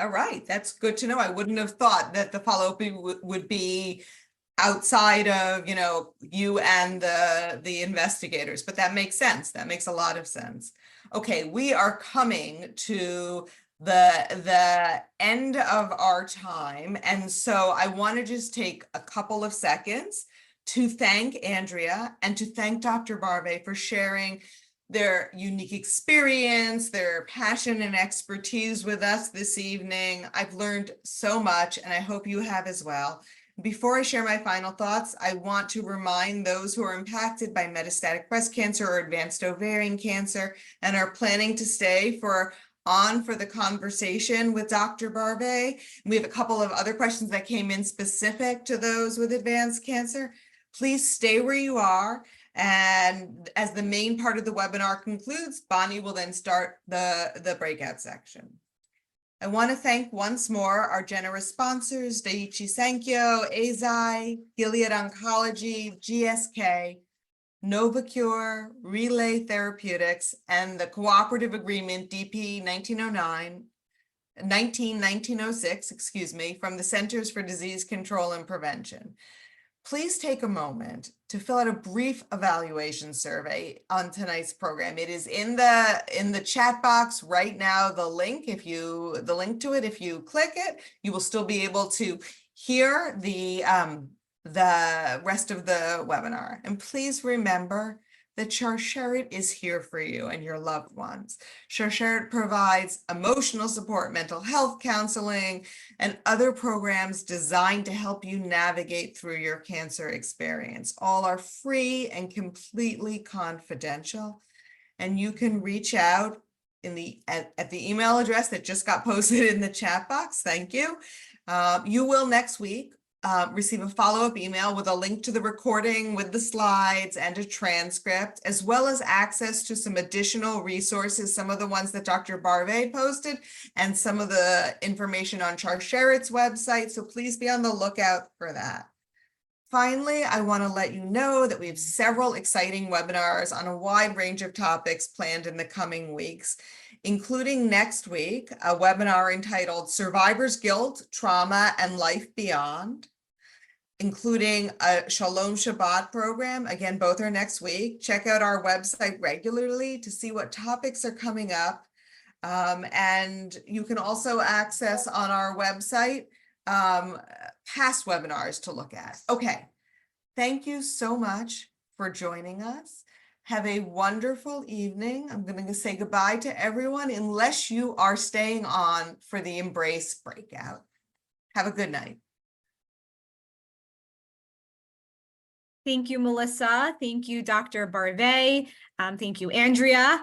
All right, that's good to know. I wouldn't have thought that the follow-up would be outside of, you and the investigators, but that makes sense. That makes a lot of sense. Okay, we are coming to the end of our time, and so I want to just take a couple of seconds to thank Andrea and to thank Dr. Barve for sharing their unique experience, their passion and expertise with us this evening. I've learned so much, and I hope you have as well. Before I share my final thoughts, I want to remind those who are impacted by metastatic breast cancer or advanced ovarian cancer and are planning to stay for the conversation with Dr. Barbe. We have a couple of other questions that came in specific to those with advanced cancer. Please stay where you are. And as the main part of the webinar concludes, Bonnie will then start the breakout section. I want to thank once more our generous sponsors, Daiichi Sankyo, Eisai, Gilead Oncology, GSK, Novacure, Relay Therapeutics, and the cooperative agreement DP 1906, from the Centers for Disease Control and Prevention. Please take a moment to fill out a brief evaluation survey on tonight's program. It is in the chat box right now. The link to it, if you click it, you will still be able to hear the rest of the webinar. And please remember that Sharsheret is here for you and your loved ones. Sharsheret provides emotional support, mental health counseling, and other programs designed to help you navigate through your cancer experience. All are free and completely confidential. And you can reach out at the email address that just got posted in the chat box. Thank you. You will next week receive a follow-up email with a link to the recording with the slides and a transcript, as well as access to some additional resources, some of the ones that Dr. Barve posted, and some of the information on Sharsheret's website. So please be on the lookout for that. Finally, I want to let you know that we have several exciting webinars on a wide range of topics planned in the coming weeks, including next week, a webinar entitled Survivor's Guilt, Trauma, and Life Beyond, including a Shalom Shabbat program. Again, both are next week. Check out our website regularly to see what topics are coming up. And you can also access on our website past webinars to look at. Okay, thank you so much for joining us. Have a wonderful evening. I'm going to say goodbye to everyone unless you are staying on for the Embrace breakout. Have a good night. Thank you, Melissa. Thank you, Dr. Barve. Thank you, Andrea.